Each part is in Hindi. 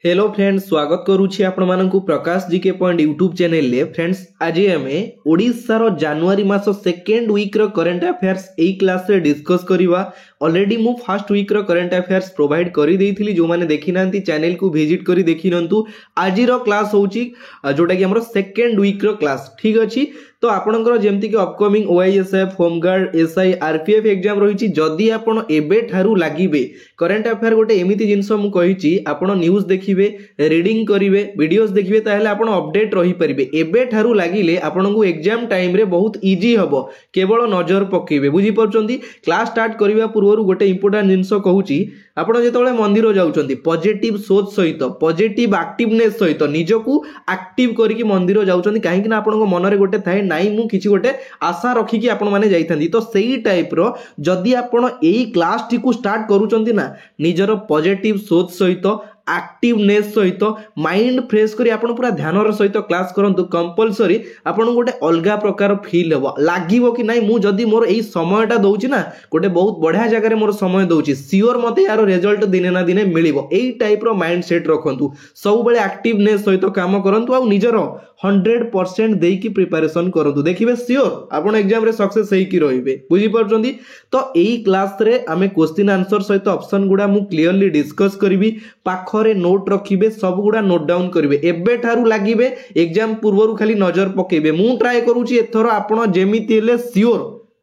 हेलो फ्रेंड्स, स्वागत करुछि आपण मानकु प्रकाश जीके पॉइंट यूट्यूब चैनल ले। फ्रेंड्स, आज आमे ओडिसा रो जनवरी मास सेकेंड वीक रो करंट अफेयर्स एई क्लास रे डिस्कस करिवा। ऑलरेडी मु फर्स्ट वीक रो करंट अफेयर्स प्रोवाइड करि देइथिली, जो माने देखि नांती चैनल को विजिट करि देखि नंतु। आज रो क्लास होउची जोटा कि हमरो सेकेंड वीक रो क्लास, ठीक अछि। तो आपनकर जेमति कि upcoming OISF, home guard, SI, RPF exam रहिछि। जदि आपण एबे ठारू लागिबे करंट अफेयर गोटे एमिति जिंस मु कहिछि, आपण न्यूज़ देखिबे, रीडिंग करिवे, वीडियोस देखिबे, ताहेले आपण अपडेट रहि परिबे। एबे ठारू लागिले आपनकु एग्जाम टाइम रे बहुत इजी हबो, केवल नजर पकेबे। बुझी परछंती। क्लास स्टार्ट करिवा पूर्वरु गोटे इंपोर्टेंट जिंस कहूछि, आपण जेतबेले मंदिर जाउछंती पॉजिटिव सोच सहित, पॉजिटिव एक्टिवनेस सहित निजकु एक्टिव करिकि मंदिर जाउछंती, काहे कि ना आपनको मनरे गोटे थाए नाइ मु किछि गोटे आशा रखिकि आपण माने जाइथांती। तो सेही टाइप रो जदि आपण एई क्लास टी को स्टार्ट करूछंती ना, निजरो पॉजिटिव सोच सहित, एक्टिवनेस सहित, माइंड फ्रेश करी आपण पूरा ध्यानर सहित क्लास करंतु, कंपलसरी आपण गोटे अलगा प्रकार फील हेबो, लागिवो कि नाइ मु जदि मोर एई समयटा दउछि ना, गोटे बहुत बढ़िया जगह रे मोर समय दउछि, सियोर मते यार रिजल्ट दिने ना दिने मिलिबो। एई टाइप रो माइंड सेट रखंतु, सब बेले एक्टिवनेस सहित काम करंतु, आ निजरो 100% देकी प्रिपरेशन करंतु। देखिबे सियोर आपण एग्जाम रे सक्सेस हेई कि रहिबे। बुझी परछंती। तो एई क्लास रे आमे क्वेश्चन आंसर सहित ऑप्शन गुडा मु क्लियरली डिस्कस करिवि। पाखरे नोट रखिबे, सब गुडा नोट डाउन करिवे। एबे ठारू लागिबे एग्जाम पूर्वरु खाली नजर पकेबे। मु ट्राई करूची एथरो आपण जेमिति हेले सियोर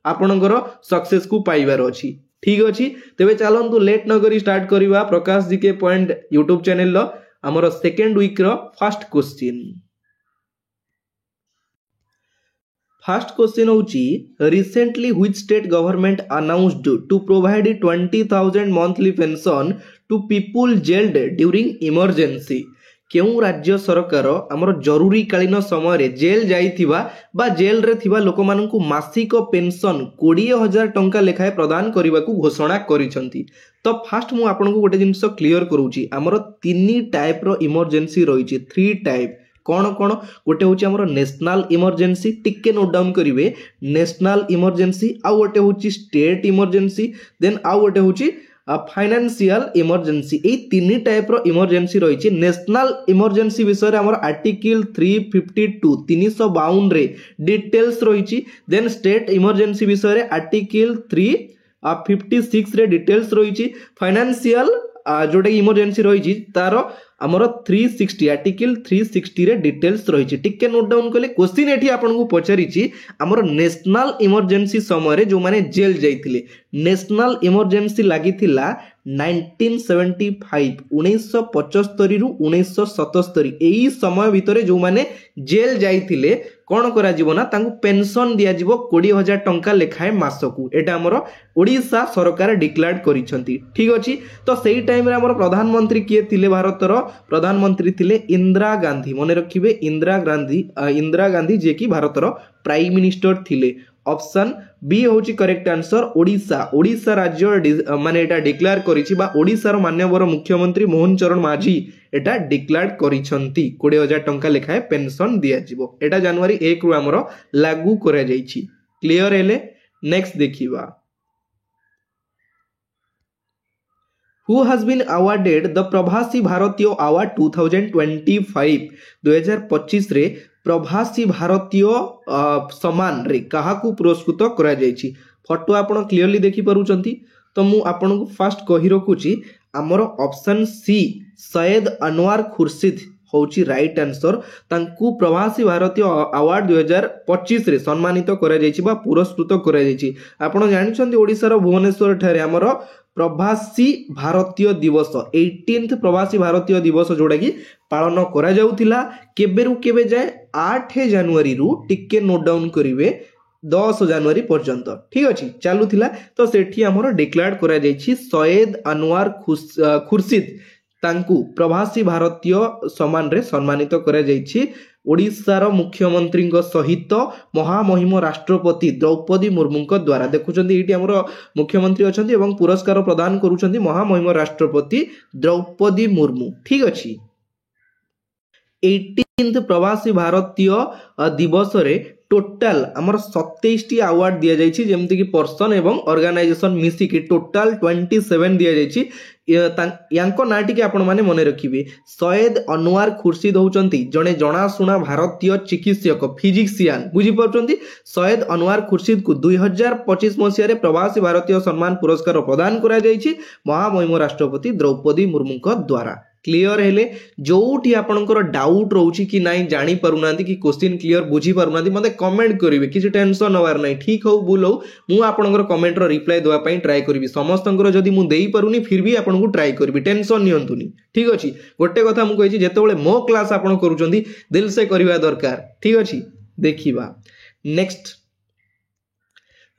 आपणकर सक्सेस को पाइबार अछि। ठीक अछि। तेबे चलंतु लेट न करी स्टार्ट करिवा Prakash GK point YouTube channel लो हमर सेकंड वीक रो फर्स्ट क्वेश्चन। फर्स्ट क्वेश्चन होची, recently which state government announced to provide 20,000 monthly pension to people jailed during emergency. केउ राज्य सरकार हमर जरूरी कालीन समय रे जेल जाइथिबा बा जेल रे थिबा लोक मानकु मासिक पेंशन 20,000 टंका लेखाए प्रदान करबाकू घोषणा करिसंती। तो फर्स्ट मु आपनको गोटे जिंस क्लियर करूची, हमर तीन टाइप रो इमरजेंसी रहिछि, 3 टाइप। कौन कौन? गोटे हूँ आमर नेशनल इमरजेंसी, टिके नोट डाउन करेंगे, नेशनल इमरजेंसी, आउ गोटे हूँ स्टेट इमरजेंसी, देन आउ गोटे हूँ फाइनेंशियल इमरजेंसी। ये तीन टाइप रो इमरजेंसी रही। नेशनल इमरजेंसी विषय रे हमर आर्टिकल 352 352 रे डिटेल्स रही। देन स्टेट इमरजेंसी विषय रे आर्टिकल 356 रे डिटेल्स रही। फाइनेंशियल जोटा इमरजेंसी रही तार आमर 360 आर्टिकल 360 रे डिटेल्स रही। टिके नोट डाउन कले। क्वेश्चन एठी आपनको पचारिछि, आमर नेशनल इमरजेंसी समय रे जो माने जेल जाइथिले, नेशनल इमरजेंसी लागिथिला 1975 1975 रु 1977। एई समय भितरे जो माने जेल जाइथिले कौन करा जीवो ना, तांकु पेंशन दिया जीवो 20,000 टंका लेखाए मासकू। एटा हमर ओडिशा सरकार डिक्लेयर करिसंती। ठीक अछि। तो सेही टाइम रे हमर प्रधानमंत्री किए थिले, भारतर प्रधानमंत्री थिले इंदिरा गांधी। मने रखिबे इंदिरा गांधी जे कि भारतर प्राइम मिनिस्टर थिले। ऑप्शन बी होची करेक्ट आंसर, ओडिशा। ओडिशा राज्य माने एटा डिक्लेयर करिछि बा ओडिशार माननीय मुख्यमंत्री मोहन चरण माझी एटा डिक्लेयर करिसंती। 20,000 टंका लेखाए पेंशन दिया जिवो। एटा जनवरी 1 रु हमर लागू करा जाइछि। क्लियर हेले। नेक्स्ट देखिबा, Who has been awarded the प्रवासी भारतीय अवार्ड 2025? 2025 रे प्रवासी भारतीय सम्मान रे काहाकू पुरस्कृत करा जायछि। फोटो आपण क्लियरली देखि परुचंती। तो मु आपनको फर्स्ट कहि रखुची, हमर ऑप्शन सी सैयद अनवर खुर्शीद होची राइट आंसर। तांकू प्रवासी भारतीय अवार्ड 2025 रे सम्मानित करा जायछि बा पुरस्कृत करा जायछि। आपण जानिछंती ओडिसा रो भुवनेश्वर ठारे हमर प्रवासी भारतीय दिवस 18th प्रवासी भारतीय दिवस जोड़ा कि पालन करा जाउथिला। केबेरु केबे जाए 8 जनवरी रु, टिके नोट डाउन करिवे, 10 जनवरी पर्यंत। ठीक अछि, चालुथिला। तो सेठी हमर डिक्लेयर करा जायछि सैयद अनवर खुर्शीद तांकू प्रवासी भारतीय सम्मान रे सम्मानित करा जायछि। ओडिशार मुख्यमंत्री सहित महामहिम राष्ट्रपति द्रौपदी मुर्मू द्वारा। देखुचंती एटी हमर मुख्यमंत्री अछंती एवं पुरस्कार प्रदान करूचंती महामहिम राष्ट्रपति द्रौपदी मुर्मू। ठीक अछि। 18th प्रवासी भारतीय दिवस रे टोटाल आमर 27 अवार्ड दि जाइछि जेमति कि पर्सन एवं ऑर्गेनाइजेशन मिसिकी टोटाल 27 दि जाइछि। यांको नाटी के आपण माने मने रखिबे सैयद अनवर खुर्शीद होचंती जने जणाशुना भारतीय चिकित्सक फिजिशियन बुझी पाउचंती। सैयद अनवर खुर्शीद को 2025 मसीह रे प्रवासी भारतीय सम्मान पुरस्कार प्रदान करा जाइछि महामहिम राष्ट्रपति द्रौपदी मुर्मू द्वारा। क्लियर हेले जोठी आपनकर डाउट रहउछि कि नाही जानि पारुनांती कि क्वेश्चन क्लियर बुझी पारुनांती मते कमेंट करिवे किछि टेंशन होवार नाही ठीक हो भूल हो मु आपनकर कमेंट रो रिप्लाई देवा पई ट्राई करबी समस्तंकर जदी मु देई पारुनी फिर भी आपनको ट्राई करबी टेंशन नियंतुनी ठीक अछि। गोटे कथा मु कहिछि जेतेबेले मो क्लास आपन करूचंदी दिल से करिवा दरकार ठीक अछि। देखिबा next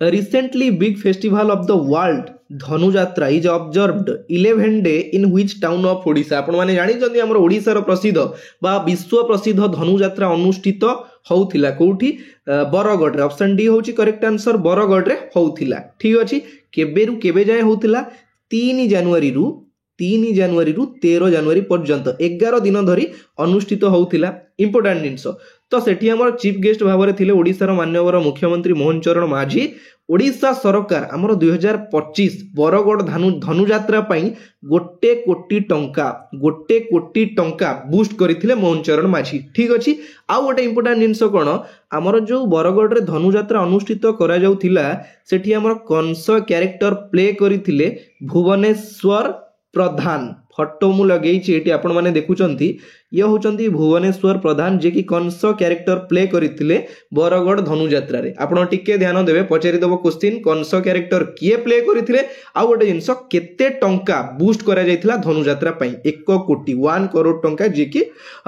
recently big festival of the world धनु यात्रा is observed 11 day in which town of Odisha. आपण माने जानि जंदी हमर ओडिसा रो प्रसिद्ध बा विश्व प्रसिद्ध धनु यात्रा अनुष्ठित होउथिला कोठी बरगढ़ रे। ऑप्शन डी होची करेक्ट आंसर बरगढ़ रे होउथिला ठीक अछि। केबेरु केबे जाय होउथिला 3 जनवरी रु 13 जनवरी पर्यंत 11 दिन धरी अनुष्ठित होउथिला। इंपोर्टेंट जिंस तो सेठी हमर चीफ गेस्ट भाबरे थिले ओडिसा रो माननीय मुख्यमंत्री मोहन चरण माझी। ओडिशा सरकार हमर 2025 बरगढ़ धनु यात्रा पई 1 कोटी टंका बूस्ट करथिले मोहन चरण माझी ठीक अछि। आ गोटे इंपोर्टेंट जिंस कोन हमर जो बरगढ़ रे धनु यात्रा अनुष्ठित करा जाउथिला सेठी हमर कंस कैरेक्टर प्ले करथिले भुवनेश्वर प्रधान। फटो मु लगे आपण माने देखुचंती ये होचंती भुवनेश्वर प्रधान जे कि कंस कैरेक्टर प्ले करथिले बरगढ़ धनु यात्रा रे। आपण टिके ध्यान देबे पचारि देबो क्वेश्चन कंस कैरेक्टर किए प्ले करथिले आ गोटे जिंस केते टंका बूस्ट करा जायतिला धनु यात्रा पई 1 करोड़ टंका जे कि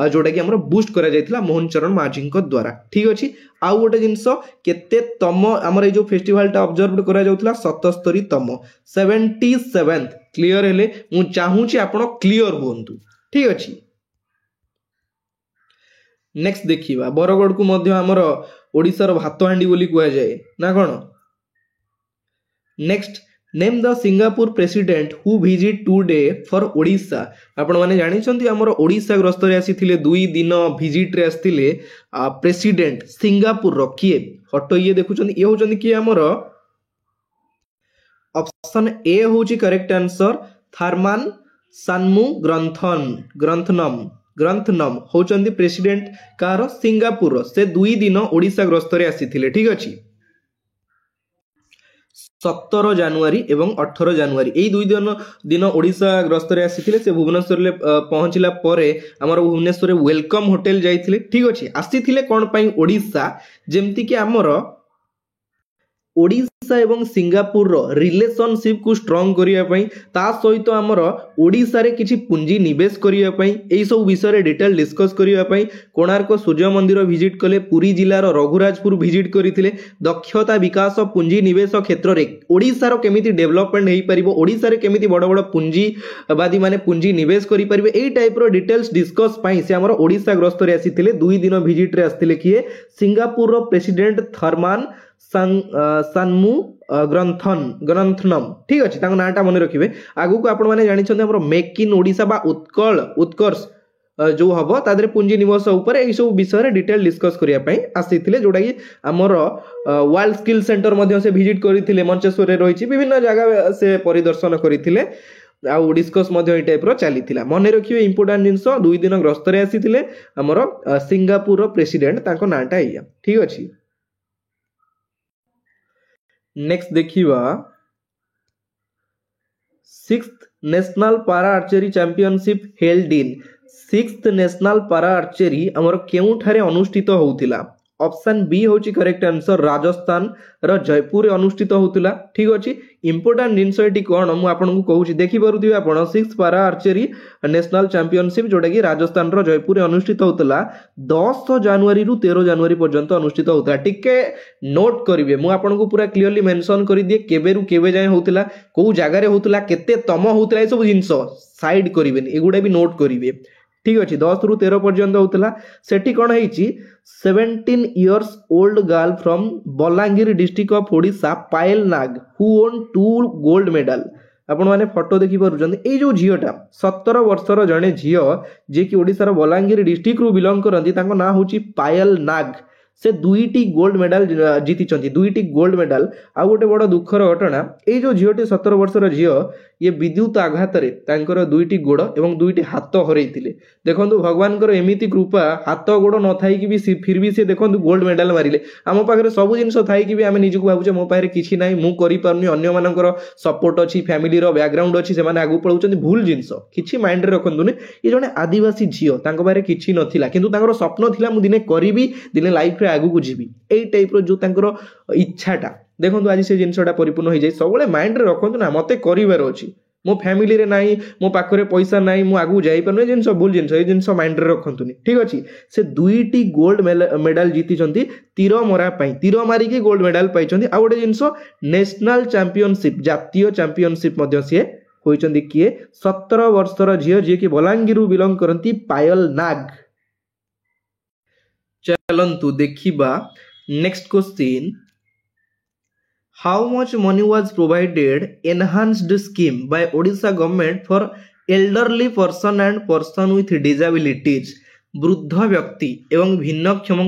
जोटा कि हमर बूस्ट करा जायतिला मोहन चरण माझी द्वारा ठीक अछि। आ गोटे जिंस केते तम हमर ए जो फेस्टिवल टा ऑब्जर्व करा जाउतला 77 तम 77th क्लियर हेले मु चाहू छी आपण क्लियर होंतु ठीक अछि। नेक्स्ट देखिबा बरगढ़ को मध्य हमर ओडिसा रो भातो हांडी बोली कुआ जाय ना कोन। Next name the Singapore president who visit today for Odisha. आपण माने जानि छंती हमर ओडिशा ग्रस्त रे आसीथिले 2 दिन विजिट रे आसीथिले प्रेसिडेंट सिंगापुर रो किए फोटो ये देखुछंती ये होचंती कि हमर ऑप्शन ए होची correct answer Tharman Shanmugaratnam होचंती प्रेसिडेंट कार सिंगापुर से 2 दिन ओडिशा ग्रस्त रे आसीथिले ठीक अछि। 17 जनवरी एवं 18 जनवरी यही 2 दिन ओडिशा ग्रस्त रे आसीथिले से भुवनेश्वर ले पहुंचला परे हमर भुवनेश्वर वेलकम होटल जाइथिले ठीक अछि। आसीथिले कोन पई ओडिशा जेमति कि हमर ओडिशा एवं सिंगापुर रो रिलेशनशिप को स्ट्रांग करिया पई ता सहित हमर ओडिशा रे किछि पूंजी निवेश करिया पई एई सब विषय रे डिटेल डिस्कस करिया पई कोणार्क सूर्य मंदिर विजिट कले पुरी जिल्ला रो रघुराजपुर विजिट करिथिले दक्षता विकास पूंजी निवेश क्षेत्र रे ओडिशा रो केमिति डेवलपमेंट हेई परिबो ओडिशा रे केमिति बड़ बड़ पूंजीवादी माने पूंजी निवेश करि परिबे एई टाइप रो डिटेल्स डिस्कस पई से हमर ओडिशा ग्रस्त रे आसीथिले 2 दिन विजिट रे आसीथिले किए सिंगापुर रो प्रेसिडेंट थर्मान सानमु ग्रंथनम ठीक अछि। तांको नाटा मने रखिबे आगु को आपण माने जानि छन हमर मेक इन ओडिशा बा उत्कर्ष जो हबो तादरे पूंजी निवेश ऊपर एई सब विषय रे डिटेल डिस्कस करिया पई आसीथिले जोडा कि हमर वर्ल्ड स्किल सेंटर मध्ये से विजिट करिथिले मंचेश्वर रे रहिछि विभिन्न जगह से परिदर्शन करिथिले आउ डिस्कस मध्ये ए टाइप रो चलीथिला मने रखिबे इंपोर्टेंट जिंस 2 दिन ग्रस्त रे आसीथिले हमर सिंगापुर रो प्रेसिडेंट तांको नाटा एया ठीक अछि। नेक्स्ट देखिवा 6th नेशनल पारा archery championship held in 6th national पारा आर्चरी हमर केउठारे अनुष्ठित होउतिला। ऑप्शन बी होची करेक्ट आंसर राजस्थान रो जयपुर रे अनुष्ठित होउतिला ठीक अछि। इंपोर्टेंट जिंस एटी कोन मु आपन को कहूची देखि परुथिबे आपण 6th पारा आर्चरी नेशनल चैंपियनशिप जोटा कि राजस्थान रो जयपुर रे अनुष्ठित होउतला 10 जनवरी रु 13 जनवरी पर्यंत अनुष्ठित होउतला। टिके नोट करिवे मु आपन को पूरा क्लियरली मेंशन करि दिए केबे रु केबे जाय होउतला को जागा रे होउतला केते तम होउतला ए सब जिंस साइड करिवेन एगुडा भी नोट करिवे ठीक अछि। 10 रु 13 पर्यंत होउतला सेठी कोन हेछि 17 years old girl from Balangir district of Odisha Payal Nag who won 2 gold medal. आपण माने फोटो देखि पारुचंदी ए जो झियोटा 17 वर्षर जणे झियो जे कि ओडिसा रो बलांगीर डिस्ट्रिक्ट रु बिलोंग करंती तांको ना होची पायल नाग से 2टी गोल्ड मेडल जीति, 2टी गोल्ड मेडल। आ गोटे बड़ दुखर घटना, ये जो झीटी 17 वर्षर झील ये विद्युत आघात 2टी गोड़ और 2टी हाथ हरई। देखो भगवान एमती कृपा, हाथ गोड़ न थी भी फिर भी सी देखो गोल्ड मेडल मारे। आम पाखे सब जिन थी भी आम निजक भावुचे मो पाखे किसी ना मुझे अन्य मानकर सपोर्ट अच्छी, फैमिली बैकग्राउंड अच्छी, से आगू पलाऊँ, भूल जिनस कि माइंड रे रखुनि। ये जड़े आदिवासी झील पाखे किसी नाला कि स्वप्न था मुझे दिने करी, दिने लाइफ आगू को जीवी, यही टाइप रो जो इच्छाटा देखो आज से जिनसा परिपूर्ण हो जाए। सब माइंड रे रखु ना मत कर अच्छी, मो फैमिली रे नाई, मो पाखरे पैसा नाई, मु आगू जाई पारनु, जिन भूल जिन ये जिन माइंड रे रखंतुनी। ठीक अच्छे, से 2टी गोल्ड मेडल जीति तीर मरा, तीर मारिकी गोल्ड मेडल पाई। आ गोटे जिन नेशनल चैंपियनशिप, जातीय चैंपियनशिप सी होइचंदी किए 17 वर्षर झील जी कि बलांगीर बिलंग करती, पायल नाग। चलंतु देखिबा next question, how much money was provided enhanced scheme bye Odisha government for elderly person and person with disabilities. वृद्ध व्यक्ति एवं भिन्नक्षम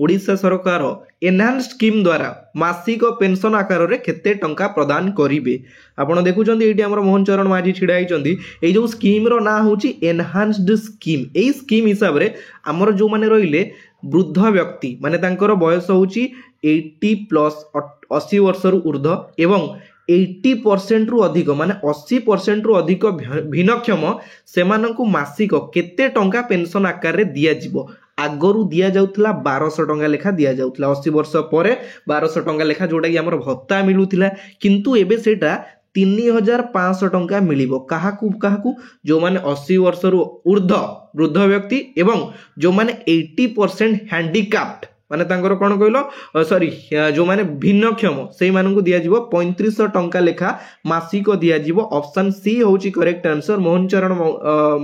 ओडिशा सरकार एनहांस्ड स्कीम द्वारा मासिक पेंशन आकार में केते टंका प्रदान करिवे। आपण देखुचंदी एठी हमर मोहन चरण माझी छिड़ा आइचंदी। ए जो स्कीम रो ना होची एनहांस्ड स्कीम। एई स्कीम हिसाब रे हमर जो माने रहिले वृद्ध व्यक्ति माने तांकर बयस होची 80+ 80 वर्ष रु ऊर्ध्व एवं 80% रु अधिक माने 80% रु अधिक भिन्नक्षम सेमानंकु मासिक केते टंका पेंशन आकार रे दिया जिवो। आगरू दिया जाउथला 1200 टंका लेखा दिया जाउथला, 80 वर्ष परे 1200 टंका लेखा, जोटा कि हमर भत्ता मिलुथिला। किंतु एबे सेटा 3500 टंका मिलिबो। काहाकू काहाकू? जो माने 80 वर्ष रु ऊर्ध्व वृद्ध व्यक्ति एवं जो माने 80% हैंडिकैप्ड माने तांकर कोन कहलो सॉरी जो माने भिन्नक्षम सेई मानकु दिया जिवो 3500 टंका लेखा मासिक दिया जिवो। ऑप्शन सी होची करेक्ट आंसर, मोहन चरण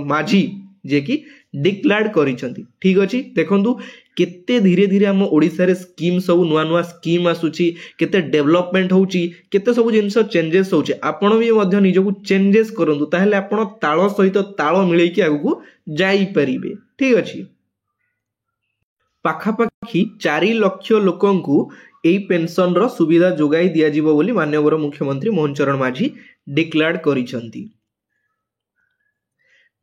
माझी जे कि डिक्लेयर करिसंती। ठीक अछि, देखंतु केते धीरे धीरे हम ओडिसा रे स्कीम सब नुआ नुआ स्कीम आसुची, केते डेवलपमेंट होउची, केते सब जिंस चेंजेस होउची। आपण भी मध्य निजकु चेंजेस करंतु, ताहेले आपण ताळ सहित ताळ मिलेई कि आगु जाई परिबे। ठीक अछि, पाखापाखी 4 लाख लोकंकु एई पेंशन रो सुविधा जोगाई दिया जिवो बोली माननीय मुख्यमंत्री मोहन चरण माझी डिक्लेयर करिसंती।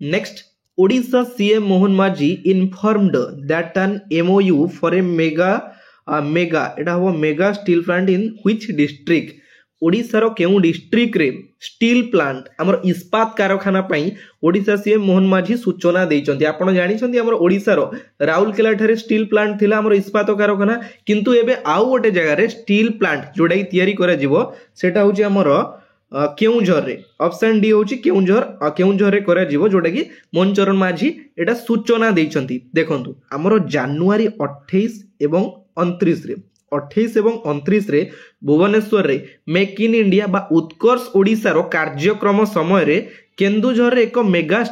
Next, Odisha CM Mohan Majhi informed that an MOU for a mega steel plant in which district. Odisha रो केउ डिस्ट्रिक्ट रे स्टील प्लांट हमर इस्पात कारखाना पई ओडिशा सीएम मोहन माझी सूचना देइचंती। आपण जानि छंती हमर ओडिशा रो राउरकेला ठारे स्टील प्लांट थिला हमर इस्पात कारखाना, किंतु एबे आउ गोटे जगह रे स्टील प्लांट जोडा तयारी करा जिवो सेटा होची हमर केउंझर रे। ऑप्शन डी होची केउंझर रे करा जिवो, जोटा कि मोहन चरण माझी एटा सूचना देइचंती। देखंतु हमर जनवरी 28 एवं 29 रे 28 एवं 29 रे भुवनेश्वर रे मेक इन इंडिया बा उत्कर्ष ओडिशा रो कार्यक्रम समय रे केन्दुझर रे एक मेगा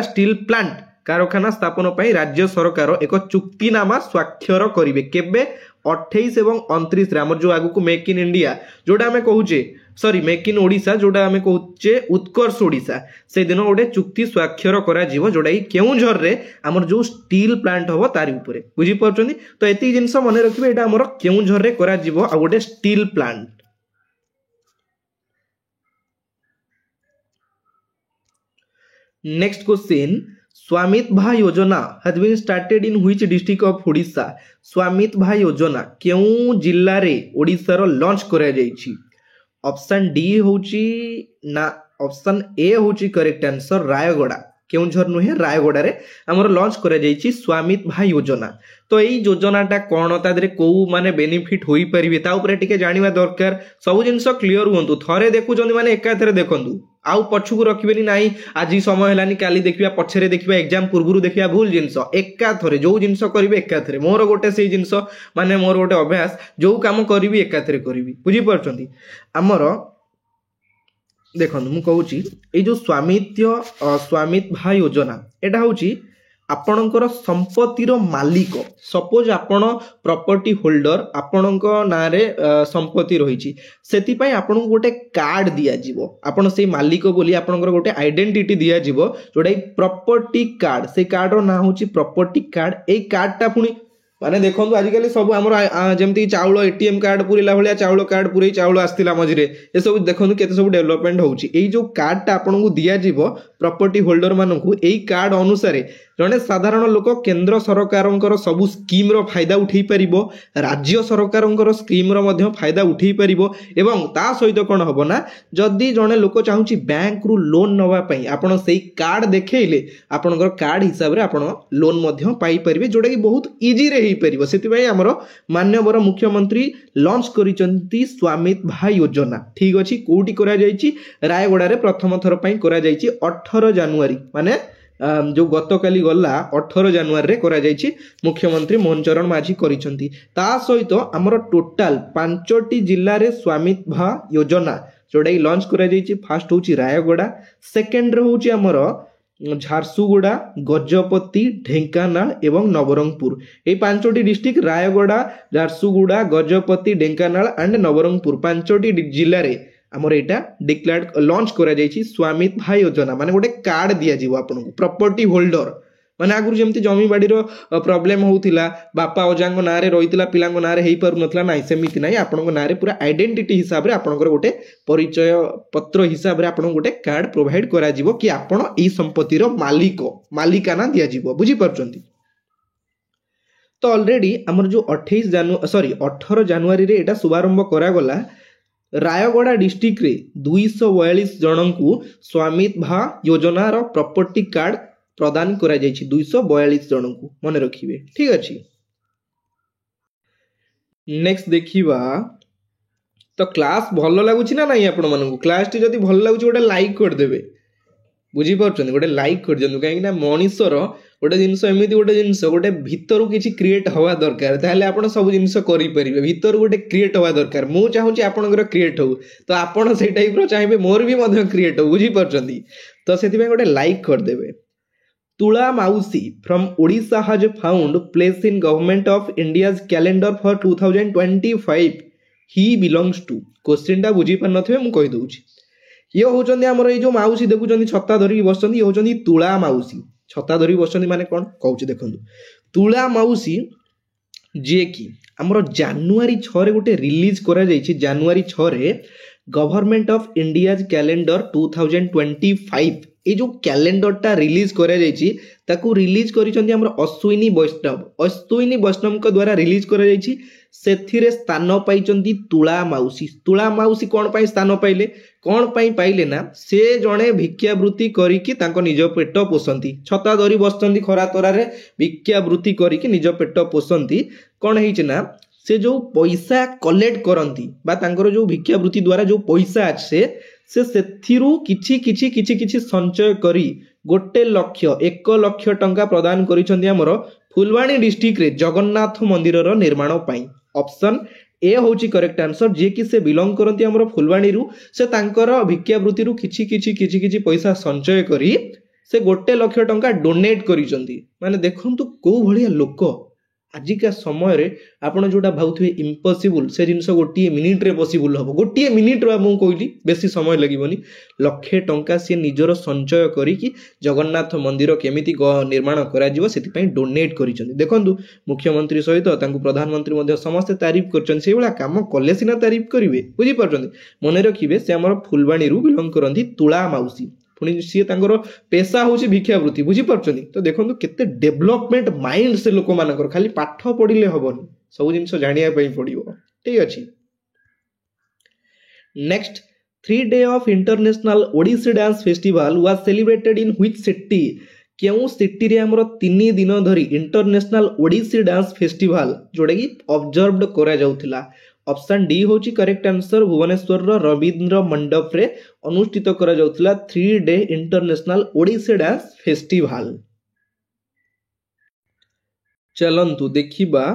स्टील प्लांट कारखाना स्थापन पई राज्य सरकार एक चुक्तिनामा स्वाक्षर करिवे। केबे 28 एवं 29 रे हमर जो आगु को मेक इन इंडिया जोटा हमें कहूचे सॉरी मेक इन ओडिशा जोटा हमें कहूचे उत्कर्ष ओडिशा, से दिन गोटे चुक्ति स्वाक्षर करा जिवो जोटा केउंझर रे हमर जो स्टील प्लांट हबो तारी ऊपरे। बुझी परछनी तो एती जिंस मने रखिबे, एटा हमर केउंझर रे करा जिवो आ गोटे स्टील प्लांट। नेक्स्ट क्वेश्चन, स्वामित्व योजना has been started in which district of Odisha। स्वामित्व योजना केउ जिल्ला रे ओडिसा रो लॉन्च करा जायछि। ऑप्शन डी होची ना, ऑप्शन ए होची करेक्ट आंसर रायगड़ा। केउंझर नुहे रायगड़ा रे हमर लॉन्च करा जायछि स्वामित्व योजना। तो एई योजनाटा कोन तादरे को माने बेनिफिट होई परिबे ता ऊपर टिके जानिबा दरकार। सब जिंस क्लियर हुंतु, थरे देखुचंदी माने एकाथरे देखंतु, आउ पछुकु रखिबेनी नाही आज समय हेलानी काली देखिबा पछरे देखिबा एग्जाम पूर्वरु देखिबा भूल जिंस। एकाथरे जो जिंस करिवे एकाथरे, मोर गोटे सेई जिंस माने मोर गोटे अभ्यास जो काम करिवि एकाथरे करिवि। बुझी परछंती हमर देखंतु मु कहूची ए जो स्वामित्व योजना एटा होची आपणकर संपत्तिर मालिक। सपोज आपण प्रॉपर्टी होल्डर, आपणक ना रे संपत्ति रही, सेति पई आपणको गोटे कार्ड दिया जिवो। आपण से मालिक बोली आपणकर गोटे आइडेंटिटी दिया जिवो जोटा प्रॉपर्टी कार्ड। से कार्ड रो ना होची प्रॉपर्टी कार्ड। ए कार्डटा पुनी माने देखो आजिकल सब आम जमी चाउल एटीएम कार्ड पूरा भाया चाउल कार्ड पूरे चाउल आसाला मझे ये सब देखो केते सब डेवलपमेंट होची। एई जो कार्डटा आपको दिज्व प्रॉपर्टी होल्डर मानक यही कार्ड अनुसार जड़े साधारण लोक केंद्र सरकार सबू स्कीम रो फायदा उठे पार, राज्य सरकार स्कीम रो फायदा उठे पार एवं ता सहित कौन हम ना जदि जड़े लोक चाहूँगी बैंक रु लोन नापी आपड़ से कार्ड देखले आपणकर कार्ड हिसाब से आप लोन पाइपर जोटा कि बहुत इजी रे हो पार। से आमर माननीय मुख्यमंत्री लॉन्च करिसेंती स्वामित्व योजना। ठीक अच्छे कौटी रायगड़ा प्रथम थर पर 18 जनवरी माने जो गतकाली गला 18 जनवरी करा जायछि मुख्यमंत्री मोहन चरण माझी करिसेंती। ता सहित आमर टोटाल 5टी जिल्ला रे स्वामित्व योजना जोटा लॉन्च करा जायछि। फास्ट होछि रायगड़ा, सेकेंड रे होछि आमर झारसुगुड़ा, गजपति, ढेंकानाल एवं नवरंगपुर। ये 5टी डिस्ट्रिक्ट रायगड़ा, झारसुगुड़ा, गजपति, ढेंकानाल एंड नवरंगपुर 5टी जिल्ला रे आमर यहाँ डिक्लेयर लॉन्च करा जायछि स्वामित्व योजना। माने गोटे कार्ड दिया जीव आपन को प्रॉपर्टी होल्डर माने आगुर जमती जमी बाड़ीर प्रॉब्लम होउथिला बापा अजांग नारे रहितला पिलांग नारे हेई पारु नथला नाही सेमिति नाही आपन को नारे पूरा आइडेंटिटी हिसाब रे आपन गोटे परिचय पत्र हिसाब रे आपन गोटे कार्ड प्रोवाइड करा जीवो कि आपन एई संपत्ति रो मालिकाना दिया जीवो। बुझी पारछंती तो ऑलरेडी हमर जो 18 जनवरी रे एटा शुभारंभ करा गला। रायगड़ा डिस्ट्रिक्ट रे 242 जन को स्वामित्व योजना रो प्रॉपर्टी कार्ड प्रदान करा जायछि 242 जन को मन रखिबे। ठीक अछि नेक्स्ट देखिबा तो क्लास भल लागुछि ना नाही आपण मानकु क्लास टी जदी भल लागुछि गोटे लाइक कर देबे। बुझी पारछन गोटे लाइक कर दियनु काहे कि ना मनीषर गोटे जिनस एमिति गोटे जिनस गोटे भितर किछि क्रिएट हवा दरकार ताले आपण सब जिनस करि परिबे भितर गोटे क्रिएट हवा दरकार। मु चाहूछि आपनकर क्रिएट हो तो आपण से टाइप रो चाहिबे मोर भी मध्य क्रिएट हो। बुझी पारछंती तो सेति में गोटे लाइक कर देबे। Tula Mausi from Odisha has found place in government of India's calendar for 2025 he belongs to question टा बुझी पार नथिबे मु कहि दउछि। ये होचंदी हमर ए जो माउसी देखुचंदी छत्ता धरि बसचंदी ये होचंदी तुला माउसी छत्ता धरि बसचंदी माने कोन कहउछि देखंतु तुला माउसी जे कि हमर जनवरी 6 रे गोटे रिलीज करा जायछि। जनवरी 6 रे गवर्नमेंट ऑफ इंडियाज कैलेंडर 2025 ये जो कैलेंडर टा रिलीज करा जायछि ताकू रिलीज करिसंती हमर अश्विनी वैष्णव को द्वारा रिलीज करा जायछि। सेथिरे स्थान पाइचंती तुला माउसी कोन पाई स्थान पाइले कोन पाइले ना से जणे भिक्षावृत्ति करिकि तांको निज पेट पोसंती छता धरी बसचंती खरा तरारे भिक्षावृत्ति करिकि निज पेट पोसंती। कोन हेछि ना से जो पैसा कलेक्ट करंती बा तांकर जो भिक्षावृत्ति द्वारा जो पैसा आछे से सेथिरु किछि संचय करी 1 लाख टंका प्रदान करिसंती हमर फुलवाणी डिस्ट्रिक्ट रे जगन्नाथ मंदिर रो निर्माण पाई। ऑप्शन ए होची करेक्ट आंसर जे कि से बिलोंग करंती हमर फुलवाणी रु से तांकर भिक्षावृत्ति रु किछि पैसा संचय करी से 1 लाख टंका डोनेट करिसंती। माने देखंतु को भलिया लोक आजिका समय रे आपण जोटा भाउथुए इम्पॉसिबल से जिनस गोटे मिनिट रे पॉसिबल हम गोटे मिनिट रे मु कहली बेसी समय लगीबनी लक्षे टंका से निजर संचय करी कि जगन्नाथ मंदिर केमिति निर्माण करा जिवो सेति पई डोनेट करिसंती। देखंतु मुख्यमंत्री सहित तांकु प्रधानमंत्री मध्ये समस्त तारीफ करछन से बेला काम कले सिना तारीफ करिवे। बुझी पारछंती मने रखिबे से हमर फुलवाणी रु बिलोंग करंती तुला माउसी पुणी सी तांकर पेशा होची भिक्षावृत्ति। बुझी पारछंती तो देखंतु केते डेवलपमेंट माइंड से लोक मानकर खाली पाठ पढिले हबनी सब जिंस जानिया पई पडिबो। ठीक अछि next 3 day of international Odissi dance festival was celebrated in which city केउ सिटी रे हमरो 3 दिन धरी इंटरनेशनल ओडिसी डांस फेस्टिवल जोडे की ऑब्जर्व्ड करा जाउथिला। ऑप्शन डी होची करेक्ट आंसर भुवनेश्वर रवींद्र मंडप रे अनुष्ठित करा जाउथिला 3 day international Odissi dance festival. चलंतु देखिबा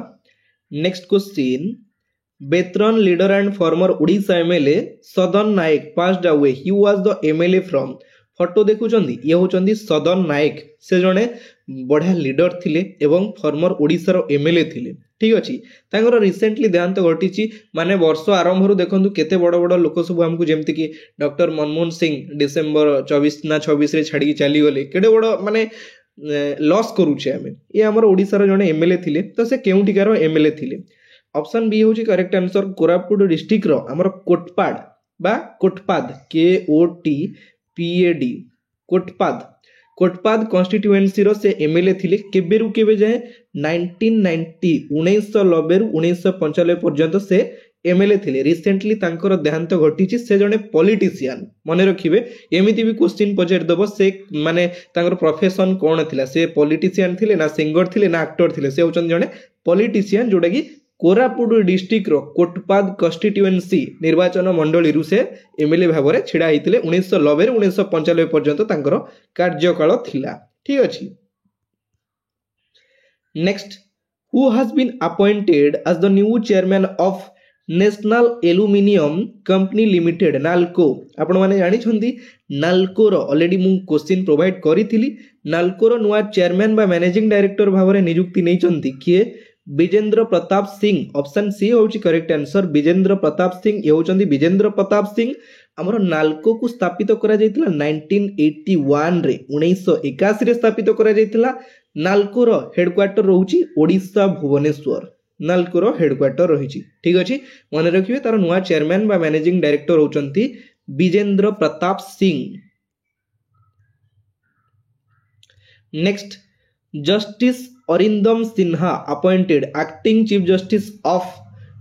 next question veteran leader and former Odisha MLA Sadan Nayak passed away he was the MLA from photo देखुचंदी ये होचंदी सदन नायक से जने बढ़िया लीडर थिले एवं फॉर्मर ओडिशा रो एमएलए थिले। ठीक अछि तांगर रिसेंटली देहांत घटिची माने वर्ष आरंभ रु देखंतु केते बड़ बड़ लोक सब हमकु जेमति कि डॉक्टर मनमोहन सिंह डिसेंबर 24 ना 26 रे छाडी चली गले केडे बड़ माने लॉस करूचे आमे ये हमर ओडिसा जड़े एमएलए थिले तो से केउठिकार एमएलए थिले ऑप्शन बी होची करेक्ट आंसर कोरापुट डिस्ट्रिक्ट रो हमर कोटपाड बा कोटपाद KOTPAD कोटपाद कॉन्स्टिट्यूएंसी रो से एमएलए थिले केबेरु केबे जाए 1990 1990 रु 1995 पर्यंत से एमएलए थिले रिसेंटली तांकर देहांत घटिछि से जने पॉलिटिशियन मने रखिबे एमिति भी क्वेश्चन पचार दबो से माने तांकर प्रोफेशन कोन थिला से पॉलिटिशियन थिले ना सिंगर थिले ना एक्टर थिले से होचन जने पॉलिटिशियन जोडा कि कोरापुट डिस्ट्रिक्ट रो कोटपाद कॉन्स्टिट्यूएंसी निर्वाचन मंडली रु से एमएलए भाबरे छिडा हितिले 1990 रु 1995 पर्यंत तांकर कार्यकाल थिला ठीक अछि next who has been appointed as the new chairman of national aluminium company limited NALCO आपण माने जानि छंदी नाल्को रो ऑलरेडी मु क्वेश्चन प्रोवाइड करिथिली नाल्को रो नुवा चेयरमैन बा मैनेजिंग डायरेक्टर भाबरे नियुक्ति नै छंदी किए विजेंद्र प्रताप सिंह ऑप्शन सी होची करेक्ट आंसर विजेंद्र प्रताप सिंह ये होचंदी विजेंद्र प्रताप सिंह हमरो नाल्को को स्थापित करा जायतिला 1981 रे 1981 रे स्थापित करा जायतिला नाल्को रो हेडक्वार्टर रहउची ओडिसा भुवनेश्वर नाल्को रो हेडक्वार्टर रहिची ठीक अछि मने रखिबे तार नुवा चेयरमैन बा मैनेजिंग डायरेक्टर होचंती Vijendra Pratap Singh next justice Arindam Sinha appointed acting chief justice of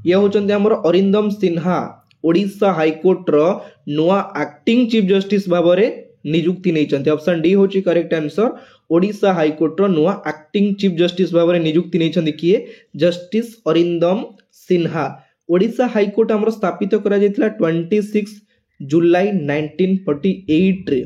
ये होचंती हमर अरिंदम सिन्हा ओडिशा हाईकोर्ट रो नुवा एक्टिंग चीफ जस्टिस भाबरे नियुक्ति नै चंती ऑप्शन डी होची करेक्ट आंसर ओडिशा हाईकोर्ट रो नुवा एक्टिंग चीफ जस्टिस भाबरे नियुक्ति नै चंती किए जस्टिस अरिंदम सिन्हा ओडिशा हाईकोर्ट हमर स्थापित करा जायतिला 26 जुलाई 1948 रे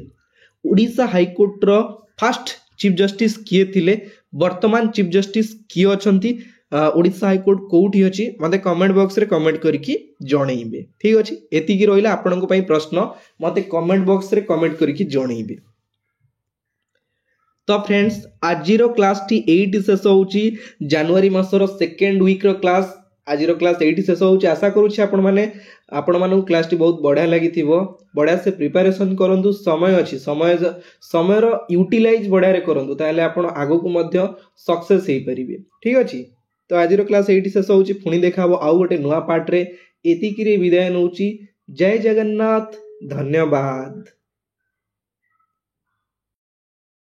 Odisha high court row first chief justice किए थिले वर्तमान चीफ जस्टिस किए अछंती ओडिशा हाईकोर्ट कोठी अछि मते कमेंट बॉक्स रे कमेंट करके जणैबे ठीक अछि एति की रहिला आपनक पई प्रश्न मते कमेंट बॉक्स रे कमेंट करके जणैबे तो फ्रेंड्स आजिरो क्लास टी 8 शेष होउची जनवरी मासर सेकंड वीक रो क्लास आजिरो क्लास 8 शेष होउची आशा करूची आपण मानू क्लास टी बहुत बढ़िया लागिथिबो बढ़िया से प्रिपरेशन करंतु समय अछि समय रो यूटिलाइज बढ़िया रे करंतु ताले आपण आगो को मध्य सक्सेस हेई परिबे ठीक अछि तो आजिरो क्लास 8 शेष होउची पुनी देखाबो आउ गोटे नुवा पार्ट रे एतिकी रे विदाय नउची जय जगन्नाथ धन्यवाद।